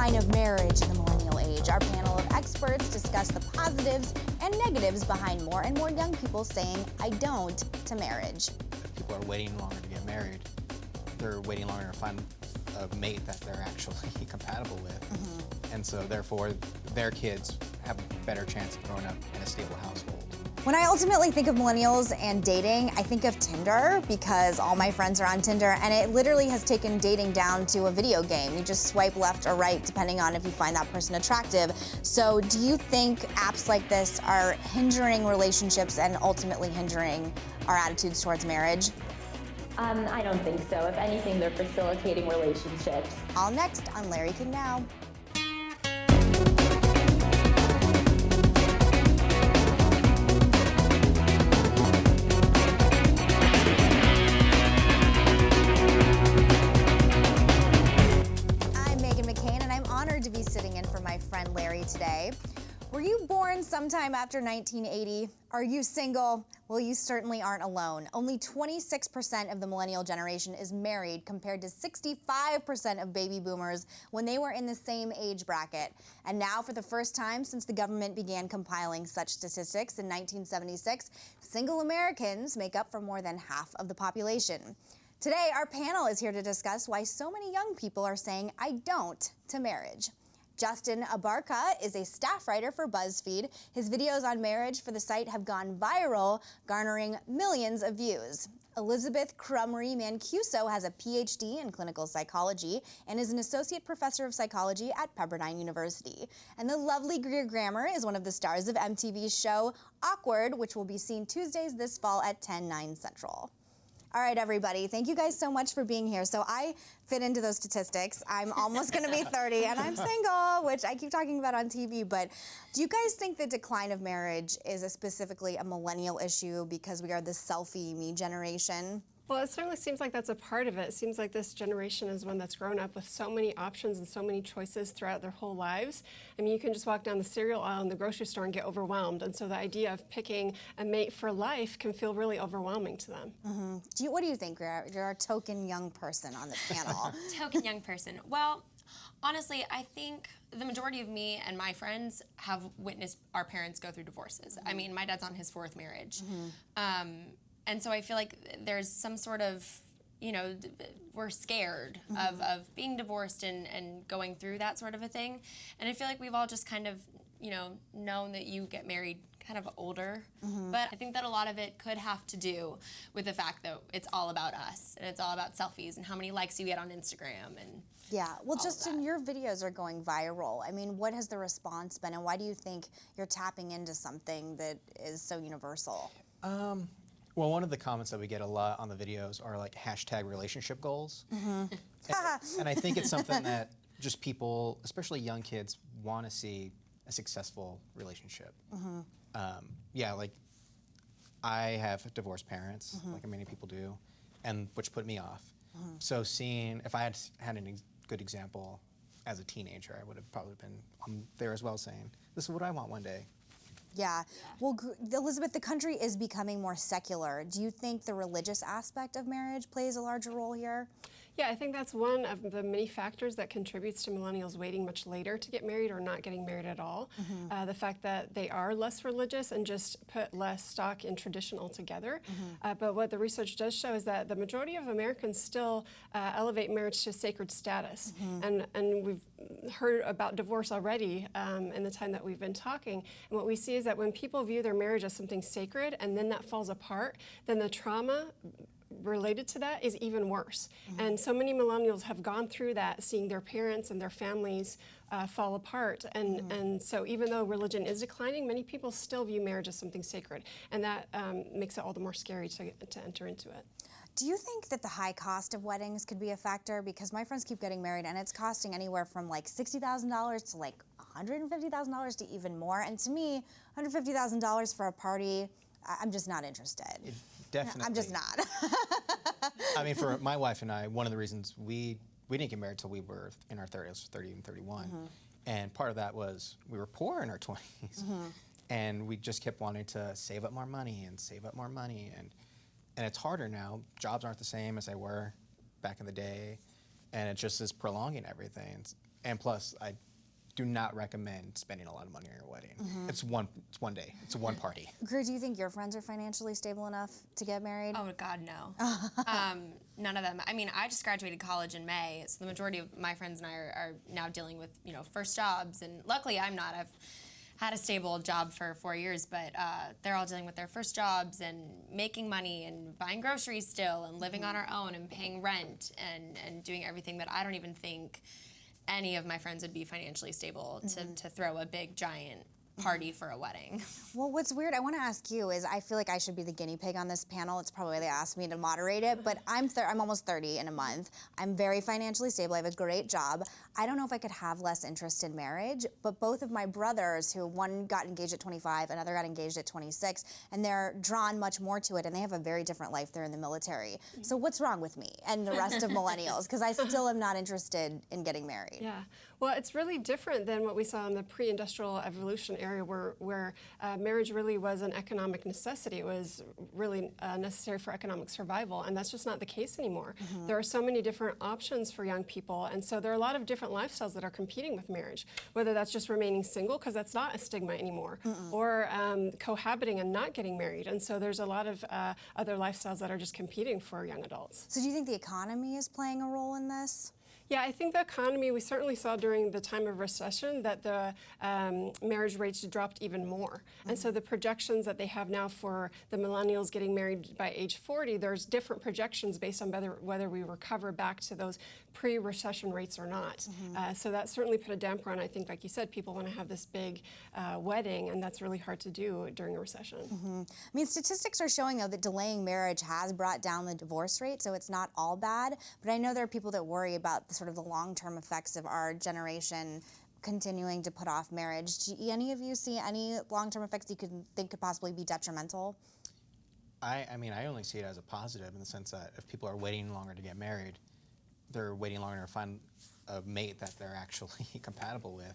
decline of marriage in the millennial age. Our panel of experts discuss the positives and negatives behind more and more young people saying, I don't, to marriage. If people are waiting longer to get married, they're waiting longer to find a mate that they're actually compatible with. And so therefore, their kids have a better chance of growing up in a stable household. When I ultimately think of millennials and dating, I think of Tinder because all my friends are on Tinder, and it literally has taken dating down to a video game. You just swipe left or right depending on if you find that person attractive. So do you think apps like this are hindering relationships and ultimately hindering our attitudes towards marriage? I don't think so. If anything, they're facilitating relationships. All next on Larry King Now. I'm Meghan McCain, and I'm honored to be sitting in for my friend Larry today. Were you born sometime after 1980? Are you single? Well, you certainly aren't alone. Only 26% of the millennial generation is married compared to 65% of baby boomers when they were in the same age bracket. And now, for the first time since the government began compiling such statistics in 1976, single Americans make up for more than half of the population. Today, our panel is here to discuss why so many young people are saying, I don't, to marriage. Justin Abarca is a staff writer for BuzzFeed. His videos on marriage for the site have gone viral, garnering millions of views. Elizabeth Crumry Mancuso has a PhD in clinical psychology and is an associate professor of psychology at Pepperdine University. And the lovely Greer Grammer is one of the stars of MTV's show Awkward, which will be seen Tuesdays this fall at 10/9 Central. All right, everybody, thank you guys so much for being here. So I fit into those statistics. I'm almost gonna be 30 and I'm single, which I keep talking about on TV, but do you guys think the decline of marriage is specifically a millennial issue because we are the selfie me generation? Well, it certainly seems like that's a part of it. It seems like this generation is one that's grown up with so many options and so many choices throughout their whole lives. I mean, you can just walk down the cereal aisle in the grocery store and get overwhelmed. And so the idea of picking a mate for life can feel really overwhelming to them. What do you think, Greer? You're a token young person on the panel. Token young person. Well, honestly, I think the majority of me and my friends have witnessed our parents go through divorces. I mean, my dad's on his 4th marriage. And so I feel like there's some sort of, you know, we're scared of being divorced and going through that sort of a thing. And I feel like we've all just kind of, you know, known that you get married kind of older. But I think that a lot of it could have to do with the fact that it's all about us and it's all about selfies and how many likes you get on Instagram and yeah, well, Justin, your videos are going viral. I mean, what has the response been, and why do you think you're tapping into something that is so universal? Well, one of the comments that we get a lot on the videos are like hashtag relationship goals. And I think it's something that just people, especially young kids, want to see a successful relationship. Yeah, like I have divorced parents, like many people do, and which put me off. So seeing, if I had a good example as a teenager, I would have probably been on there as well saying, this is what I want one day. Yeah. Well, Elizabeth, the country is becoming more secular. Do you think the religious aspect of marriage plays a larger role here? Yeah, I think that's one of the many factors that contributes to millennials waiting much later to get married or not getting married at all. The fact that they are less religious and just put less stock in tradition altogether. But what the research does show is that the majority of Americans still elevate marriage to sacred status. And we've heard about divorce already in the time that we've been talking. And what we see is that when people view their marriage as something sacred and then that falls apart, then the trauma related to that is even worse. And so many millennials have gone through that, seeing their parents and their families fall apart. And so even though religion is declining, many people still view marriage as something sacred. And that makes it all the more scary to enter into it. Do you think that the high cost of weddings could be a factor? Because my friends keep getting married and it's costing anywhere from like $60,000 to like $150,000 to even more. And to me, $150,000 for a party, I'm just not interested. Definitely. I'm just not. I mean, for my wife and I, one of the reasons we didn't get married till we were in our 30s, 30 and 31. And part of that was we were poor in our 20s. And we just kept wanting to save up more money and save up more money. And it's harder now. Jobs aren't the same as they were back in the day. and it just is prolonging everything. And plus, I do not recommend spending a lot of money on your wedding. It's one day. It's one party. Greer, do you think your friends are financially stable enough to get married? Oh God, no. None of them. I mean, I just graduated college in May, so the majority of my friends and I are now dealing with, first jobs, and luckily I'm not. I've had a stable job for 4 years, but they're all dealing with their first jobs and making money and buying groceries still and living on our own and paying rent and doing everything that I don't even think any of my friends would be financially stable to throw a big giant party for a wedding. Well, what's weird, I want to ask you is, I feel like I should be the guinea pig on this panel. It's probably why they asked me to moderate it, but I'm almost 30 in a month. I'm very financially stable. I have a great job. I don't know if I could have less interest in marriage, but both of my brothers, who one got engaged at 25, another got engaged at 26, and they're drawn much more to it, and they have a very different life. They're in the military. So what's wrong with me and the rest of millennials? Because I still am not interested in getting married. Yeah, well, it's really different than what we saw in the pre-industrial evolution area where marriage really was an economic necessity. It was really necessary for economic survival, and that's just not the case anymore. There are so many different options for young people, and so there are a lot of different lifestyles that are competing with marriage, whether that's just remaining single, because that's not a stigma anymore, or cohabiting and not getting married. And so there's a lot of other lifestyles that are just competing for young adults. So do you think the economy is playing a role in this? Yeah, I think the economy, we certainly saw during the time of recession that the marriage rates dropped even more. And so the projections that they have now for the millennials getting married by age 40, there's different projections based on whether we recover back to those pre-recession rates or not. So that certainly put a damper on, I think, like you said, people want to have this big wedding, and that's really hard to do during a recession. I mean, statistics are showing, though, that delaying marriage has brought down the divorce rate, so it's not all bad. But I know there are people that worry about the sort of the long-term effects of our generation continuing to put off marriage. Do any of you see any long-term effects you think could possibly be detrimental? I mean, I only see it as a positive in the sense that if people are waiting longer to get married, they're waiting longer to find a mate that they're actually compatible with.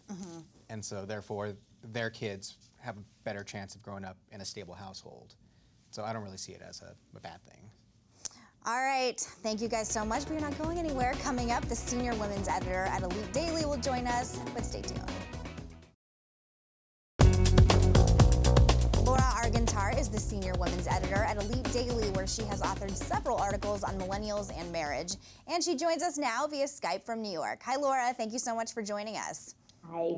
And so therefore, their kids have a better chance of growing up in a stable household. So I don't really see it as a bad thing. All right, thank you guys so much, but you're not going anywhere. Coming up, the senior women's editor at Elite Daily will join us, but stay tuned. Laura Argentar is the senior women's editor at Elite Daily, where she has authored several articles on millennials and marriage. And she joins us now via Skype from New York. Hi, Laura. Thank you so much for joining us. Hi.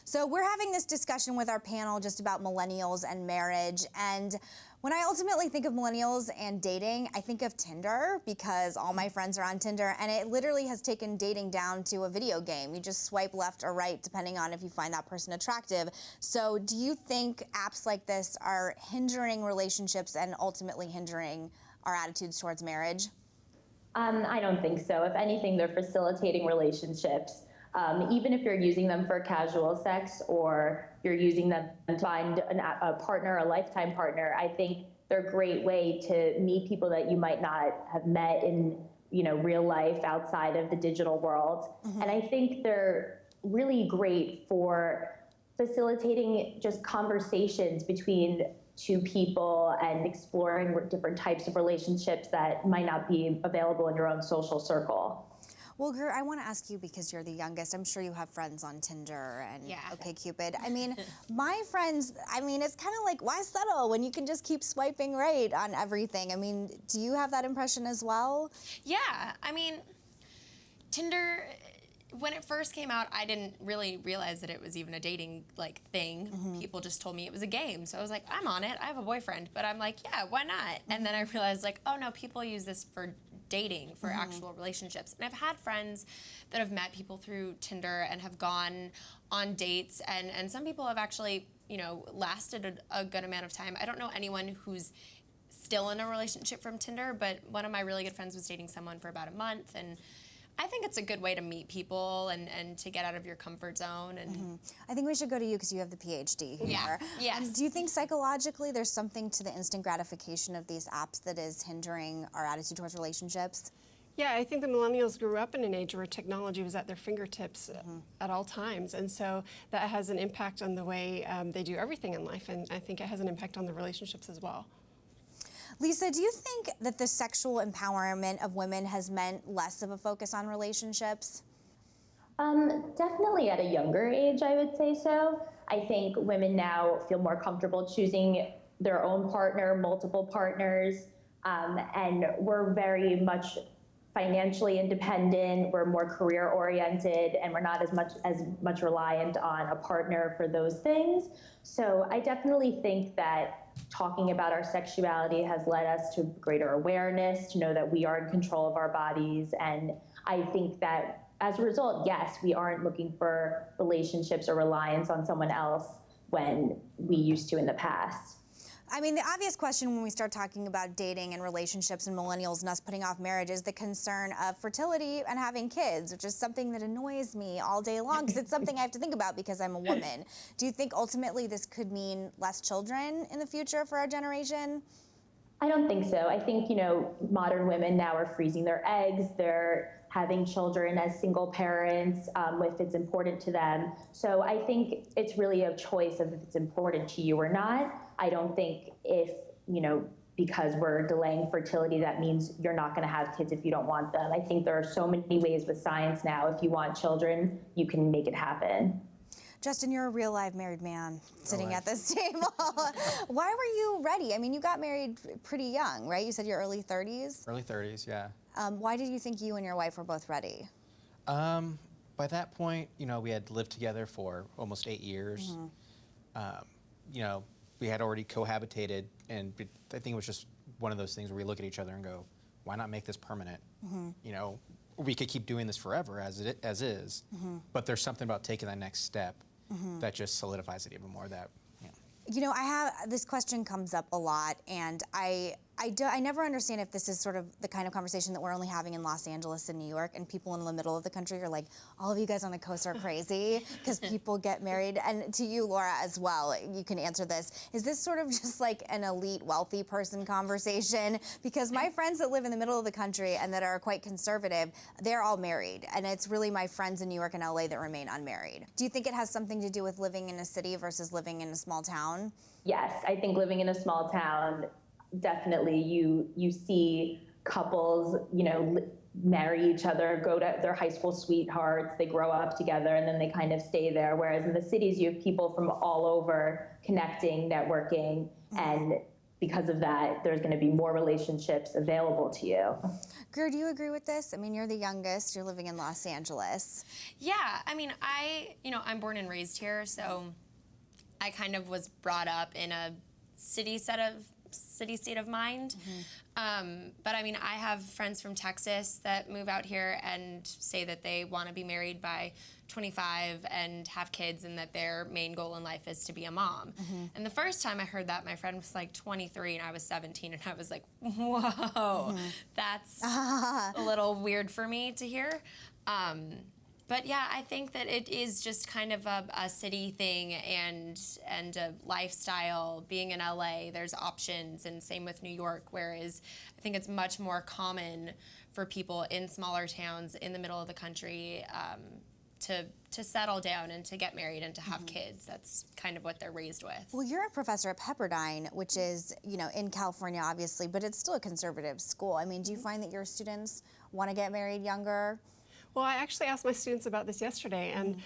So we're having this discussion with our panel just about millennials and marriage. And when I ultimately think of millennials and dating, I think of Tinder, because all my friends are on Tinder, and it literally has taken dating down to a video game. You just swipe left or right depending on if you find that person attractive. So do you think apps like this are hindering relationships and ultimately hindering our attitudes towards marriage? I don't think so. If anything, they're facilitating relationships. Even if you're using them for casual sex or you're using them to find a partner, a lifetime partner, I think they're a great way to meet people that you might not have met in, real life outside of the digital world. And I think they're really great for facilitating just conversations between two people and exploring different types of relationships that might not be available in your own social circle. Well, Greer, I want to ask you, because you're the youngest, I'm sure you have friends on Tinder and OkCupid. I mean, my friends, it's kind of like, why settle when you can just keep swiping right on everything? I mean, do you have that impression as well? Yeah, I mean, Tinder, when it first came out, I didn't really realize that it was even a dating thing. People just told me it was a game. So I was like, I'm on it. I have a boyfriend. But I'm like, yeah, why not? And then I realized oh no, people use this for dating, for actual relationships. And I've had friends that have met people through Tinder and have gone on dates. And some people have actually, lasted a good amount of time. I don't know anyone who's still in a relationship from Tinder, but one of my really good friends was dating someone for about a month. And I think it's a good way to meet people and to get out of your comfort zone. And I think we should go to you because you have the PhD here. Yeah. Yes. Do you think psychologically there's something to the instant gratification of these apps that is hindering our attitude towards relationships? Yeah, I think the millennials grew up in an age where technology was at their fingertips at all times. And so that has an impact on the way they do everything in life. And I think it has an impact on the relationships as well. Lisa, do you think that the sexual empowerment of women has meant less of a focus on relationships? Definitely at a younger age, I would say so. I think women now feel more comfortable choosing their own partner, multiple partners, and we're very much financially independent, we're more career oriented, and we're not as much reliant on a partner for those things. So I definitely think that talking about our sexuality has led us to greater awareness, to know that we are in control of our bodies. And I think that as a result, yes, we aren't looking for relationships or reliance on someone else when we used to in the past. I mean, the obvious question when we start talking about dating and relationships and millennials and us putting off marriage is the concern of fertility and having kids, which is something that annoys me all day long because it's something I have to think about because I'm a woman. Do you think ultimately this could mean less children in the future for our generation? I don't think so. I think, modern women now are freezing their eggs. They're having children as single parents if it's important to them. So I think it's really a choice of if it's important to you or not. I don't think if, because we're delaying fertility, that means you're not going to have kids if you don't want them. I think there are so many ways with science now. If you want children, you can make it happen. Justin, you're a real live married man sitting at this table. Why were you ready? I mean, you got married pretty young, right? You said your early 30s? Early 30s, yeah. Why did you think you and your wife were both ready? By that point, we had lived together for almost 8 years. We had already cohabitated, and I think it was just one of those things where we look at each other and go, why not make this permanent? We could keep doing this forever as is, but there's something about taking that next step that just solidifies it even more. I have this question comes up a lot, and I never understand if this is sort of the kind of conversation that we're only having in Los Angeles and New York, and people in the middle of the country are like, all of you guys on the coast are crazy because people get married. And to you, Laura, as well, you can answer this. Is this sort of just like an elite wealthy person conversation? Because my friends that live in the middle of the country and that are quite conservative, they're all married. And it's really my friends in New York and LA that remain unmarried. Do you think it has something to do with living in a city versus living in a small town? Yes, I think living in a small town, definitely you see couples, marry each other, go to their high school sweethearts, they grow up together, and then they kind of stay there. Whereas in the cities, you have people from all over connecting, networking, and because of that, there's going to be more relationships available to you. Greer, do you agree with this? I mean, you're the youngest, you're living in Los Angeles. Yeah, I mean, I'm born and raised here, so I kind of was brought up in a city state of mind. But I mean, I have friends from Texas that move out here and say that they want to be married by 25 and have kids, and that their main goal in life is to be a mom. And the first time I heard that, my friend was like 23 and I was 17, and I was like, whoa, that's a little weird for me to hear. But yeah, I think that it is just kind of a city thing and a lifestyle. Being in LA, there's options, and same with New York, whereas I think it's much more common for people in smaller towns in the middle of the country to settle down and to get married and to have kids. That's kind of what they're raised with. Well, you're a professor at Pepperdine, which is, in California, obviously, but it's still a conservative school. I mean, do you find that your students want to get married younger? Well, I actually asked my students about this yesterday, and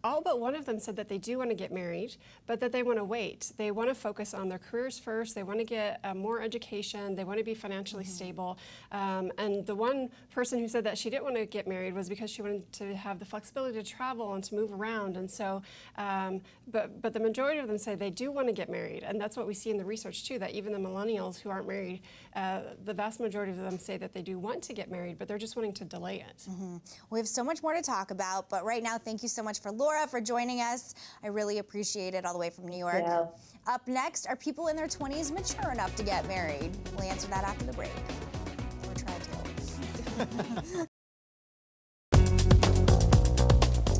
all but one of them said that they do want to get married, but that they want to wait. They want to focus on their careers first. They want to get more education. They want to be financially stable. And the one person who said that she didn't want to get married was because she wanted to have the flexibility to travel and to move around. And so, but the majority of them say they do want to get married, and that's what we see in the research too. That even the millennials who aren't married, the vast majority of them say that they do want to get married, but they're just wanting to delay it. We have so much more to talk about, but right now, thank you so much for Laura for joining us. I really appreciate it all the way from New York. Yeah. Up next, are people in their 20s mature enough to get married? We'll answer that after the break. Or try to.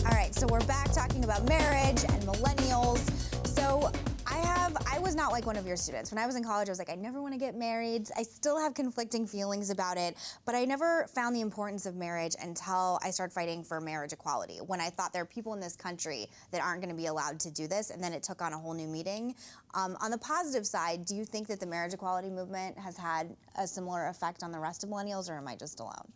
All right, so we're back talking about marriage and millennials. So I have I was not like one of your students. When I was in college, I was like, I never want to get married. I still have conflicting feelings about it, but I never found the importance of marriage until I started fighting for marriage equality, when I thought there are people in this country that aren't going to be allowed to do this, and then it took on a whole new meaning. On the positive side, do you think that the marriage equality movement has had a similar effect on the rest of millennials, or am I just alone?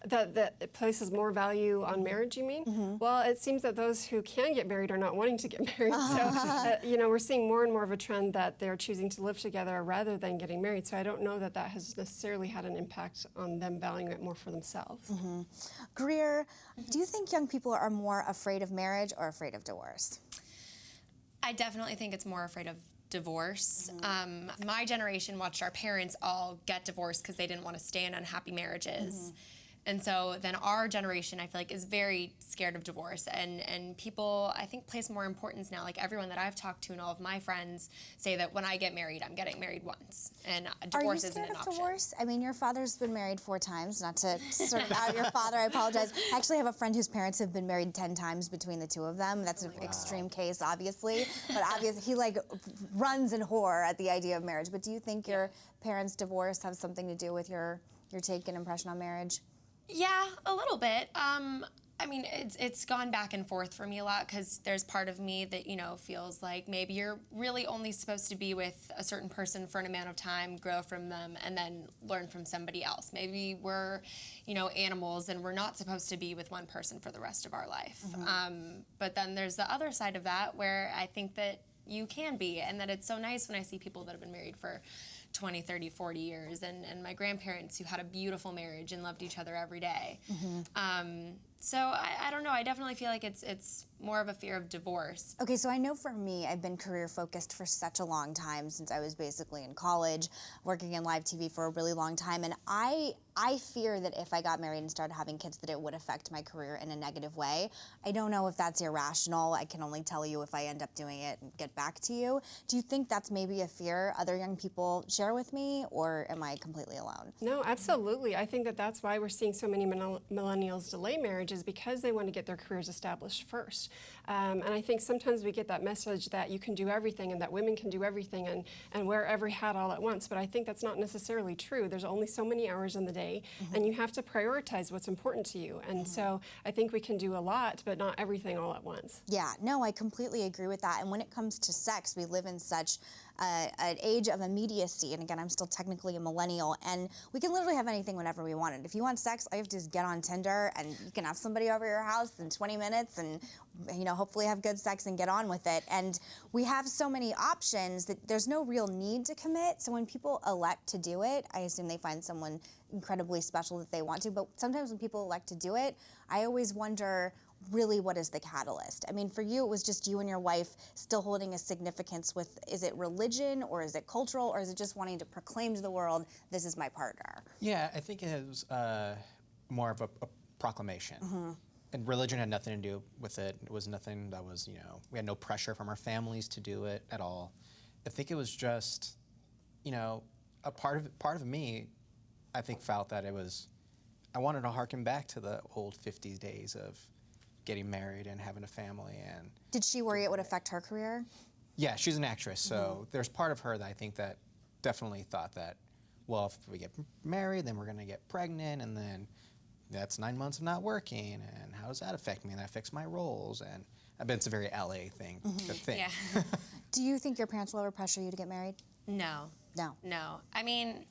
That it places more value on marriage, you mean? Well, it seems that those who can get married are not wanting to get married. So, you know, we're seeing more and more of a trend that they're choosing to live together rather than getting married. So I don't know that that has necessarily had an impact on them valuing it more for themselves. Greer, do you think young people are more afraid of marriage or afraid of divorce? I definitely think it's more afraid of divorce. My generation watched our parents all get divorced because they didn't want to stay in unhappy marriages. And so then our generation, I feel like, is very scared of divorce. And people, I think, place more importance now. Like everyone that I've talked to and all of my friends say that when I get married, I'm getting married once. And divorce isn't an option. Are you scared of divorce? I mean, your father's been married 4 times. Not to sort of out your father, I apologize. I actually have a friend whose parents have been married 10 times between the two of them. That's an extreme case, obviously. But obviously, he like runs in horror at the idea of marriage. But do you think your parents' divorce has something to do with your take and impression on marriage? Yeah, a little bit. I mean, it's gone back and forth for me a lot because there's part of me that, you know, feels like maybe you're really only supposed to be with a certain person for an amount of time, grow from them, and then learn from somebody else. Maybe we're, you know, animals and we're not supposed to be with one person for the rest of our life. But then there's the other side of that where I think that you can be, and that it's so nice when I see people that have been married for 20, 30, 40 years, and my grandparents who had a beautiful marriage and loved each other every day. So I don't know, I definitely feel like it's more of a fear of divorce. Okay, so I know for me, I've been career focused for such a long time, since I was basically in college, working in live TV for a really long time, and I fear that if I got married and started having kids that it would affect my career in a negative way. I don't know if that's irrational. I can only tell you if I end up doing it and get back to you. Do you think that's maybe a fear other young people share with me, or am I completely alone? No, absolutely. I think that that's why we're seeing so many millennials delay marriages, because they want to get their careers established first. And I think sometimes we get that message that you can do everything and that women can do everything and wear every hat all at once. But I think that's not necessarily true. There's only so many hours in the day, and you have to prioritize what's important to you. And so I think we can do a lot, but not everything all at once. Yeah, no, I completely agree with that. And when it comes to sex, we live in such an age of immediacy, and again, I'm still technically a millennial, and we can literally have anything whenever we want it. If you want sex, all you have to do is get on Tinder, and you can have somebody over your house in 20 minutes, and you know, hopefully have good sex and get on with it. And we have so many options that there's no real need to commit. So when people elect to do it, I assume they find someone incredibly special that they want to. But sometimes when people elect to do it, I always wonder, really, what is the catalyst? I mean, for you, it was just you and your wife still holding a significance with, is it religion, or is it cultural, or is it just wanting to proclaim to the world, this is my partner? Yeah, I think it was more of a proclamation. And religion had nothing to do with it. It was nothing that was, you know, we had no pressure from our families to do it at all. I think it was just, you know, a part of me, I think, felt that it was, I wanted to harken back to the old 50s days of getting married and having a family. And did she worry it would affect her career? Yeah, she's an actress, so there's part of her that I think that definitely thought that, well, if we get married, then we're going to get pregnant, and then that's 9 months of not working, and how does that affect me? And that affects my roles, and I bet it's a very LA thing to think. Yeah. Do you think your parents will ever pressure you to get married? No. No. No. I mean,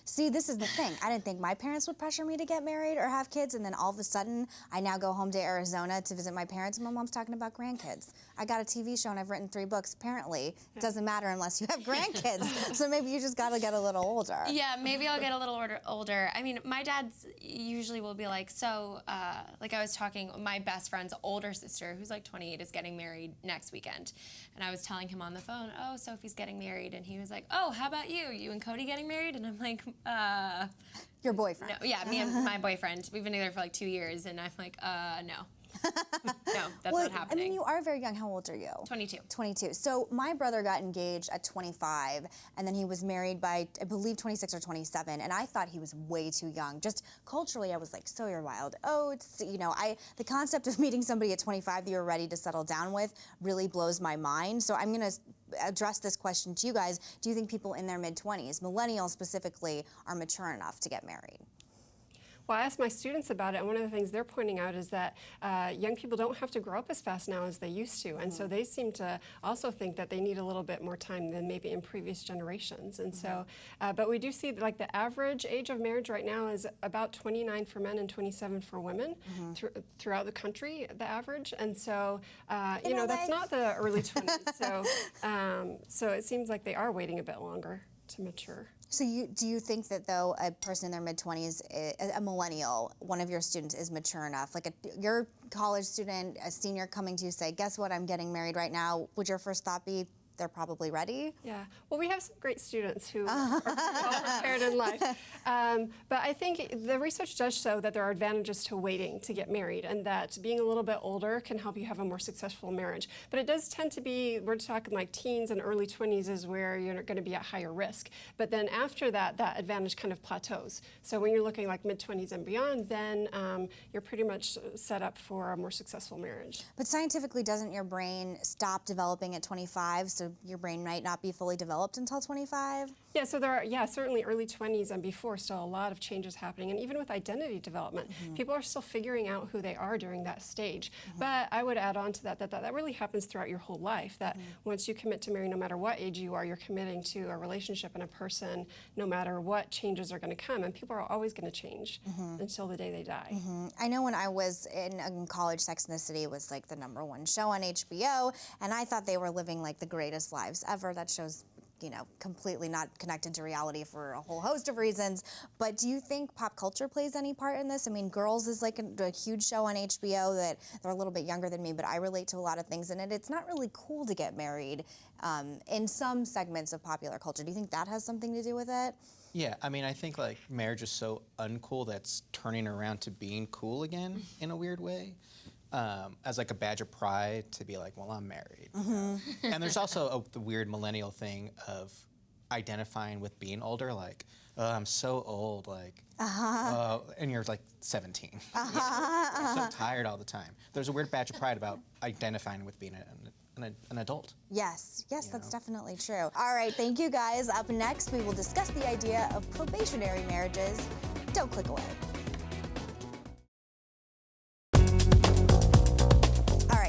see, this is the thing. I didn't think my parents would pressure me to get married or have kids, and then all of a sudden, I now go home to Arizona to visit my parents, and my mom's talking about grandkids. I got a TV show, and I've written 3 books. Apparently, it doesn't matter unless you have grandkids. So maybe you just got to get a little older. Yeah, maybe I'll get a little older. I mean, my dad's usually will be like, so, like I was talking, my best friend's older sister, who's like 28, is getting married next weekend. And I was telling him on the phone, oh, Sophie's getting married. And he was like, oh, how about you? You and Cody getting married? And I'm like, your boyfriend? No, yeah, me and my boyfriend. We've been together for like 2 years, and I'm like, no. No, that's Well, not happening. I mean, you are very young. How old are you? 22. 22. So my brother got engaged at 25, and then he was married by, I believe, 26 or 27, and I thought he was way too young. Just culturally, I was like, so you're wild oats. You know, the concept of meeting somebody at 25 that you're ready to settle down with really blows my mind. So I'm going to address this question to you guys. Do you think people in their mid-20s, millennials specifically, are mature enough to get married? Well, I asked my students about it, and one of the things they're pointing out is that young people don't have to grow up as fast now as they used to, and so they seem to also think that they need a little bit more time than maybe in previous generations. And so, but we do see like the average age of marriage right now is about 29 for men and 27 for women throughout the country, the average. And so, you know, that's not the early 20s. So, so it seems like they are waiting a bit longer to mature. So do you think that, though, a person in their mid-20s, a millennial, one of your students is mature enough? Like your college student, a senior coming to you say, guess what, I'm getting married right now. Would your first thought be, they're probably ready? Yeah, well, we have some great students who are well prepared in life. But I think the research does show that there are advantages to waiting to get married, and that being a little bit older can help you have a more successful marriage. But it does tend to be, we're talking like teens and early 20s is where you're going to be at higher risk. But then after that, that advantage kind of plateaus. So when you're looking like mid-20s and beyond, then you're pretty much set up for a more successful marriage. But scientifically, doesn't your brain stop developing at 25? So your brain might not be fully developed until 25? Yeah, so there are, certainly early 20s and before, still a lot of changes happening. And even with identity development, people are still figuring out who they are during that stage. But I would add on to that really happens throughout your whole life, that once you commit to marry, no matter what age you are, you're committing to a relationship and a person, no matter what changes are going to come. And people are always going to change until the day they die. I know when I was in college, Sex and the City was like the #1 show on HBO, and I thought they were living like the greatest lives ever. That show's, you know, completely not connected to reality for a whole host of reasons. But do you think pop culture plays any part in this? I mean, Girls is like a huge show on HBO that they're a little bit younger than me, but I relate to a lot of things in it. It's not really cool to get married in some segments of popular culture. Do you think that has something to do with it? Yeah, I mean, I think like marriage is so uncool that's turning around to being cool again in a weird way. As like a badge of pride to be like, well, I'm married. And there's also the weird millennial thing of identifying with being older, like, oh, I'm so old, like, and you're like 17. You're so tired all the time. There's a weird badge of pride about identifying with being an adult. Yes, that's definitely true. All right, thank you guys. Up next, we will discuss the idea of probationary marriages. Don't click away.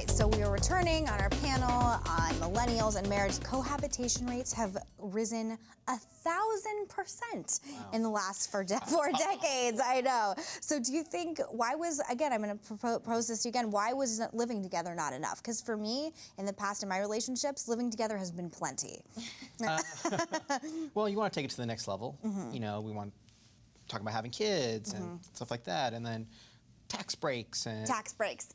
So we are returning on our panel on millennials and marriage. Cohabitation rates have risen 1,000% in the last 4 decades. I know. So do you think, why was, again, I'm going to pose this to you again, why was living together not enough? Because for me, in the past in my relationships, living together has been plenty. Well, you want to take it to the next level. You know, we want to talk about having kids and stuff like that. And then tax breaks and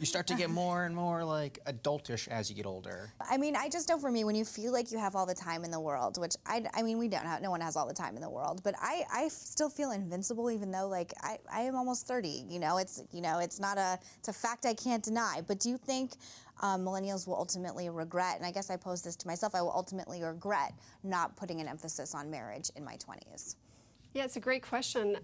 you start to get more and more like adultish as you get older. I mean, I just know for me, when you feel like you have all the time in the world, which I mean, we don't have, no one has all the time in the world, but I still feel invincible, even though like I am almost 30. You know, it's a fact I can't deny. But do you think millennials will ultimately regret, and I guess I pose this to myself, I will ultimately regret not putting an emphasis on marriage in my 20s? Yeah, it's a great question.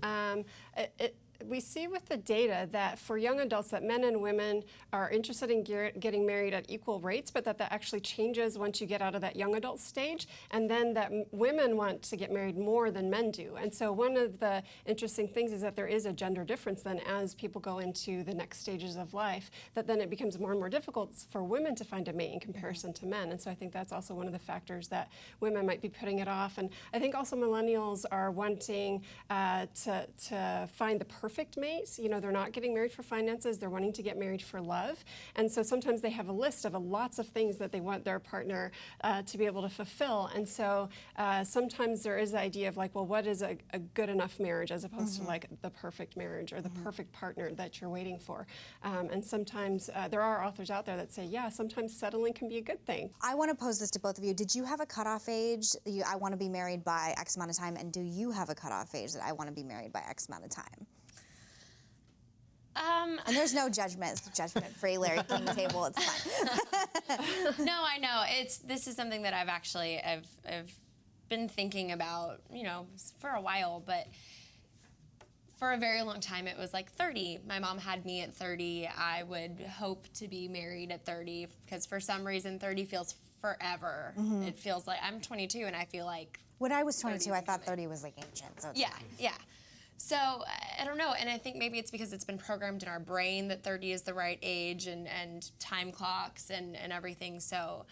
We see with the data that for young adults that men and women are interested in getting married at equal rates, but that actually changes once you get out of that young adult stage, and then that women want to get married more than men do. And so one of the interesting things is that there is a gender difference then as people go into the next stages of life, that then it becomes more and more difficult for women to find a mate in comparison to men. And so I think that's also one of the factors that women might be putting it off. And I think also millennials are wanting to find the perfect mate. You know, they're not getting married for finances, they're wanting to get married for love. And so sometimes they have a list of lots of things that they want their partner to be able to fulfill. And so sometimes there is the idea of like, well, what is a good enough marriage as opposed to like the perfect marriage or the perfect partner that you're waiting for. And sometimes there are authors out there that say, yeah, sometimes settling can be a good thing. I want to pose this to both of you. Did you have a cutoff age? I want to be married by X amount of time, and do you have a cutoff age that I want to be married by X amount of time? And there's no judgment. It's a judgment-free Larry King table. It's fine. No, I know. This is something that I've been thinking about, you know, for a while, but for a very long time it was like 30. My mom had me at 30. I would hope to be married at 30 because for some reason 30 feels forever. It feels like I'm 22 and I feel like When I was 22, I thought 30 was like ancient. So it's yeah, fine. yeah. So I don't know, and I think maybe it's because it's been programmed in our brain that 30 is the right age and time clocks and everything. So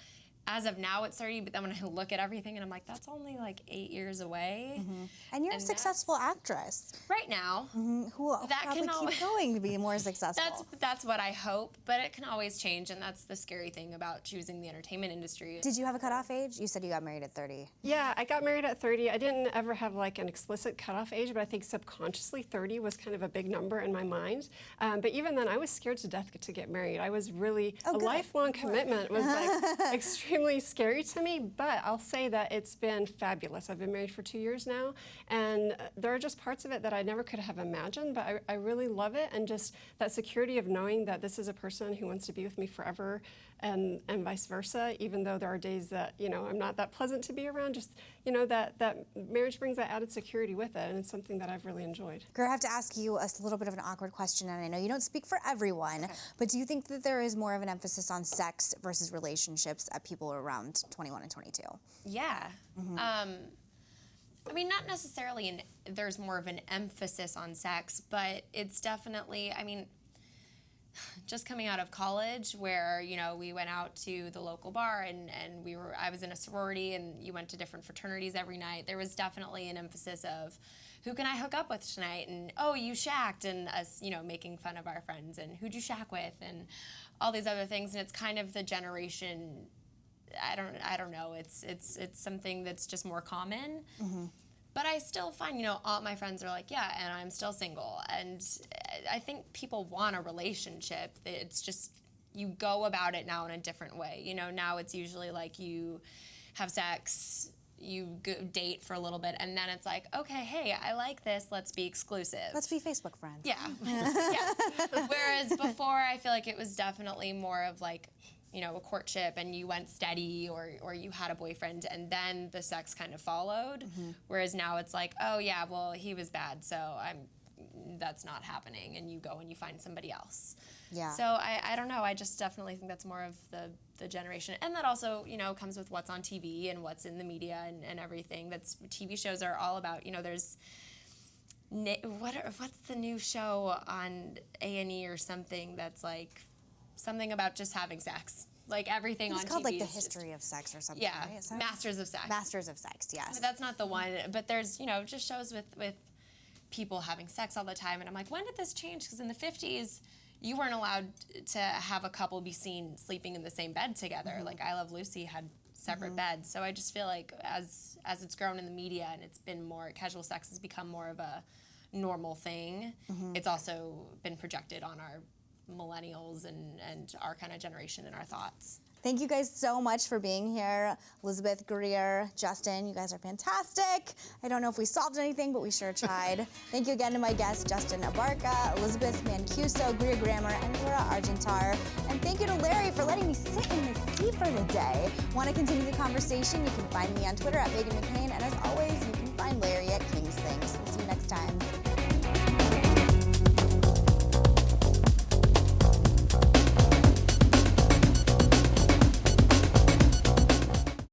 as of now, it's 30, but then when I look at everything and I'm like, that's only like 8 years away. And you're a successful actress. Right now. Who will That probably can keep going to be more successful. That's what I hope, but it can always change, and that's the scary thing about choosing the entertainment industry. Did you have a cutoff age? You said you got married at 30. Yeah, I got married at 30. I didn't ever have like an explicit cutoff age, but I think subconsciously 30 was kind of a big number in my mind. But even then, I was scared to death to get married. I was really, a lifelong commitment was like extremely scary to me, but I'll say that it's been fabulous. I've been married for 2 years now, and there are just parts of it that I never could have imagined, but I really love it, and just that security of knowing that this is a person who wants to be with me forever, and vice versa, even though there are days that, you know, I'm not that pleasant to be around, just, you know, that marriage brings that added security with it, and it's something that I've really enjoyed. Girl, I have to ask you a little bit of an awkward question, and I know you don't speak for everyone, but do you think that there is more of an emphasis on sex versus relationships at people around 21 and 22? Yeah. I mean, not necessarily there's more of an emphasis on sex, but it's definitely, I mean, just coming out of college where, you know, we went out to the local bar and I was in a sorority and you went to different fraternities every night. There was definitely an emphasis of who can I hook up with tonight, and oh, you shacked, and us, you know, making fun of our friends and who'd you shack with and all these other things. And it's kind of the generation, I don't know, it's something that's just more common. But I still find, you know, all my friends are like, yeah, and I'm still single. And I think people want a relationship. It's just, you go about it now in a different way. You know, now it's usually like you have sex, you date for a little bit, and then it's like, okay, hey, I like this, let's be exclusive. Let's be Facebook friends. Yeah. Yeah. Whereas before, I feel like it was definitely more of like, you know, a courtship and you went steady or you had a boyfriend and then the sex kind of followed. Whereas now it's like, oh yeah, well, he was bad, so that's not happening, and you go and you find somebody else. Yeah. So I don't know, I just definitely think that's more of the generation. And that also, you know, comes with what's on TV and what's in the media and everything. That's TV shows are all about, you know, there's what's the new show on A&E or something that's like something about just having sex. Like everything on TV. It's called like The is History of Sex or something, yeah, right? Masters of Sex. Masters of Sex, yes. But that's not the one. But there's, you know, just shows with people having sex all the time. And I'm like, when did this change? Because in the 50s, you weren't allowed to have a couple be seen sleeping in the same bed together. Like I Love Lucy had separate beds. So I just feel like as it's grown in the media and it's been more, casual sex has become more of a normal thing. It's also been projected on our millennials and our kind of generation and our thoughts. Thank you guys so much for being here. Elizabeth, Greer, Justin, you guys are fantastic. I don't know if we solved anything, but we sure tried. Thank you again to my guests, Justin Abarca, Elizabeth Mancuso, Greer Grammer, and Laura Argentar. And thank you to Larry for letting me sit in his seat for the day. Want to continue the conversation? You can find me on Twitter at Meghan McCain. And as always, you can find Larry